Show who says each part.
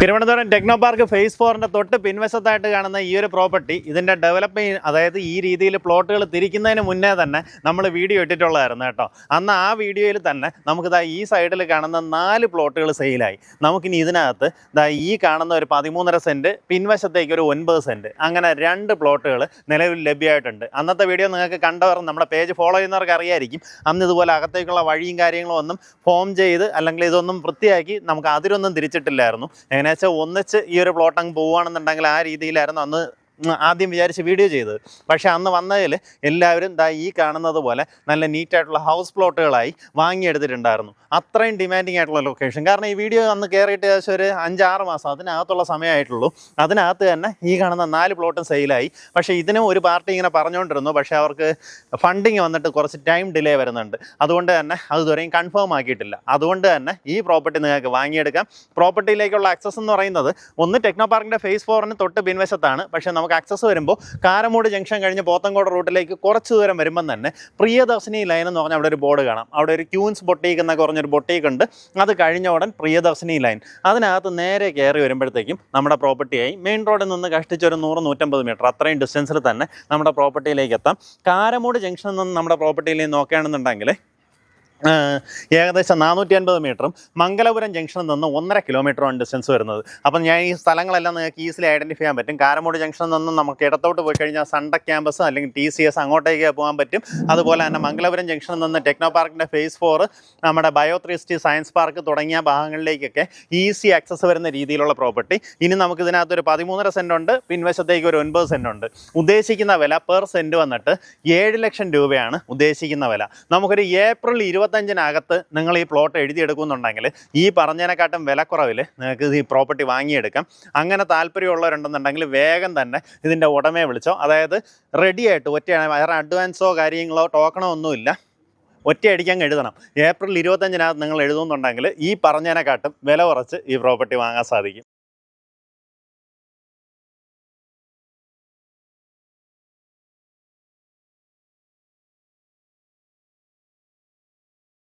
Speaker 1: Thiruvananthapuram techno park face 4ന്റെ തൊട്ട് പിൻവശത്തായിട്ട് കാണുന്ന ഈ ഒരു പ്രോപ്പർട്ടി ഇതിൻ്റെ ഡെവലപ്പിംഗ്, അതായത് ഈ രീതിയിൽ പ്ലോട്ടുകൾ തിരിക്കുന്നതിന് മുന്നേ തന്നെ നമ്മൾ വീഡിയോ ഇട്ടിട്ടുള്ളതായിരുന്നു കേട്ടോ. അന്ന് ആ വീഡിയോയിൽ തന്നെ നമുക്കിതാ ഈ സൈഡിൽ കാണുന്ന 4 പ്ലോട്ടുകൾ സെയിലായി. നമുക്കിനി ഇതിനകത്ത് ഈ കാണുന്ന ഒരു 13.5 സെൻറ്റ്, പിൻവശത്തേക്ക് ഒരു 9 സെൻറ്റ്, അങ്ങനെ 2 പ്ലോട്ടുകൾ നിലവിൽ ലഭ്യമായിട്ടുണ്ട്. അന്നത്തെ വീഡിയോ നിങ്ങൾക്ക് കണ്ടവർ നമ്മുടെ പേജ് ഫോളോ ചെയ്യുന്നവർക്ക് അറിയായിരിക്കും. അന്ന് ഇതുപോലെ അകത്തേക്കുള്ള വഴിയും കാര്യങ്ങളും ഒന്നും ഫോം ചെയ്ത് അല്ലെങ്കിൽ ഇതൊന്നും വൃത്തിയാക്കി നമുക്ക് അതിരൊന്നും തിരിച്ചിട്ടില്ലായിരുന്നു. എങ്ങനെയാ വെച്ചാൽ ഒന്നിച്ച് ഈ ഒരു പ്ലോട്ട് അങ്ങ് പോവുകയാണെന്നുണ്ടെങ്കിൽ ആ രീതിയിലായിരുന്നു അന്ന് ആദ്യം വിചാരിച്ച് വീഡിയോ ചെയ്തത്. പക്ഷേ അന്ന് വന്നതിൽ എല്ലാവരും ഈ കാണുന്നത് പോലെ നല്ല നീറ്റായിട്ടുള്ള ഹൗസ് പ്ലോട്ടുകളായി വാങ്ങിയെടുത്തിട്ടുണ്ടായിരുന്നു. അത്രയും ഡിമാൻഡിങ് ആയിട്ടുള്ള ലൊക്കേഷൻ. കാരണം ഈ വീഡിയോ അന്ന് കയറിയിട്ട് ഏകദേശം ഒരു 5-6 മാസം അതിനകത്തുള്ള സമയമായിട്ടുള്ളൂ. അതിനകത്ത് തന്നെ ഈ കാണുന്ന 4 പ്ലോട്ടും സെയിലായി. പക്ഷേ ഇതിനും ഒരു പാർട്ടി ഇങ്ങനെ പറഞ്ഞുകൊണ്ടിരുന്നു. പക്ഷേ അവർക്ക് ഫണ്ടിങ് വന്നിട്ട് കുറച്ച് ടൈം ഡിലേ വരുന്നുണ്ട്. അതുകൊണ്ട് തന്നെ അത് ഇതുവരെയും കൺഫേം ആക്കിയിട്ടില്ല. അതുകൊണ്ട് തന്നെ ഈ പ്രോപ്പർട്ടി നിങ്ങൾക്ക് വാങ്ങിയെടുക്കാം. പ്രോപ്പർട്ടിയിലേക്കുള്ള ആക്സസ് എന്ന് പറയുന്നത് ഒന്ന് ടെക്നോ പാർക്കിൻ്റെ ഫേസ് 4ന് തൊട്ട് പിൻവശത്താണ്. പക്ഷേ നമുക്ക് ആക്സസ് വരുമ്പോൾ കാരമൂട് ജംഗ്ഷൻ കഴിഞ്ഞ് പോത്തങ്കോട് റൂട്ടിലേക്ക് കുറച്ച് ദൂരം വരുമ്പം തന്നെ പ്രിയദർശിനി ലൈൻ എന്ന് പറഞ്ഞാൽ അവിടെ ഒരു ബോർഡ് കാണാം. അവിടെ ഒരു ക്യൂൻസ് ബൊട്ടീക്ക് എന്നൊക്കെ പറഞ്ഞൊരു ബൊട്ടീക്ക് ഉണ്ട്. അത് കഴിഞ്ഞ ഉടൻ പ്രിയദർശിനി ലൈൻ. അതിനകത്ത് നേരെ കയറി വരുമ്പോഴത്തേക്കും നമ്മുടെ പ്രോപ്പർട്ടിയായി. മെയിൻ റോഡിൽ നിന്ന് കഷ്ടിച്ചൊരു 100-150 മീറ്റർ അത്രയും ഡിസ്റ്റൻസിൽ തന്നെ നമ്മുടെ പ്രോപ്പർട്ടിയിലേക്ക് എത്താം. കാരമൂട് ജംഗ്ഷനിൽ നിന്ന് നമ്മുടെ പ്രോപ്പർട്ടിയിലേക്ക് നോക്കുകയാണെന്നുണ്ടെങ്കിൽ ഏകദേശം 450 മീറ്ററും മംഗലപുരം ജംഗ്ഷനിൽ നിന്ന് 1.5 കിലോമീറ്ററാണ് ഡിസ്റ്റൻസ് വരുന്നത്. അപ്പം ഞാൻ ഈ സ്ഥലങ്ങളെല്ലാം നിങ്ങൾക്ക് ഈസിലി ഐഡൻറ്റിഫൈ ചെയ്യാൻ പറ്റും. കാരമൂട് ജംഗ്ഷനിൽ നിന്ന് നമുക്ക് ഇടത്തോട്ട് പോയി കഴിഞ്ഞാൽ സണ്ടക് ക്യാമ്പസ് അല്ലെങ്കിൽ TCS അങ്ങോട്ടേക്ക് പോകാൻ പറ്റും. അതുപോലെ തന്നെ മംഗലപുരം ജംഗ്ഷനിൽ നിന്ന് ടെക്നോ പാർക്കിൻ്റെ ഫേസ് 4, നമ്മുടെ ബയോ360 സയൻസ് പാർക്ക് തുടങ്ങിയ ഭാഗങ്ങളിലേക്കൊക്കെ ഈസി ആക്സസ് വരുന്ന രീതിയിലുള്ള പ്രോപ്പർട്ടി. ഇനി നമുക്ക് ഇതിനകത്തൊരു 13.5 സെൻറ്റ് ഉണ്ട്, പിൻവശത്തേക്ക് ഒരു 9 സെൻറ്റ് ഉണ്ട്. ഉദ്ദേശിക്കുന്ന വില പെർ സെൻറ്റ് വന്നിട്ട് 7 ലക്ഷം രൂപയാണ് ഉദ്ദേശിക്കുന്ന വില. നമുക്കൊരു ഏപ്രിൽ 25-നകത്ത് നിങ്ങൾ ഈ പ്ലോട്ട് എഴുതിയെടുക്കുന്നുണ്ടെങ്കിൽ ഈ പറഞ്ഞതിനെക്കാട്ടും വിലക്കുറവിൽ നിങ്ങൾക്ക് ഈ പ്രോപ്പർട്ടി വാങ്ങിയെടുക്കാം. അങ്ങനെ താല്പര്യമുള്ളവരുണ്ടെന്നുണ്ടെങ്കിൽ വേഗം തന്നെ ഇതിൻ്റെ ഉടമയെ വിളിച്ചോ. അതായത് റെഡിയായിട്ട് ഒറ്റയാണ്, വേറെ അഡ്വാൻസോ കാര്യങ്ങളോ ടോക്കണോ ഒന്നുമില്ല, ഒറ്റയടിക്കാൻ എഴുതണം. ഏപ്രിൽ 25-നകത്ത് നിങ്ങൾ എഴുതുന്നുണ്ടെങ്കിൽ ഈ പറഞ്ഞതിനെക്കാട്ടും വില കുറച്ച് ഈ പ്രോപ്പർട്ടി വാങ്ങാൻ സാധിക്കും.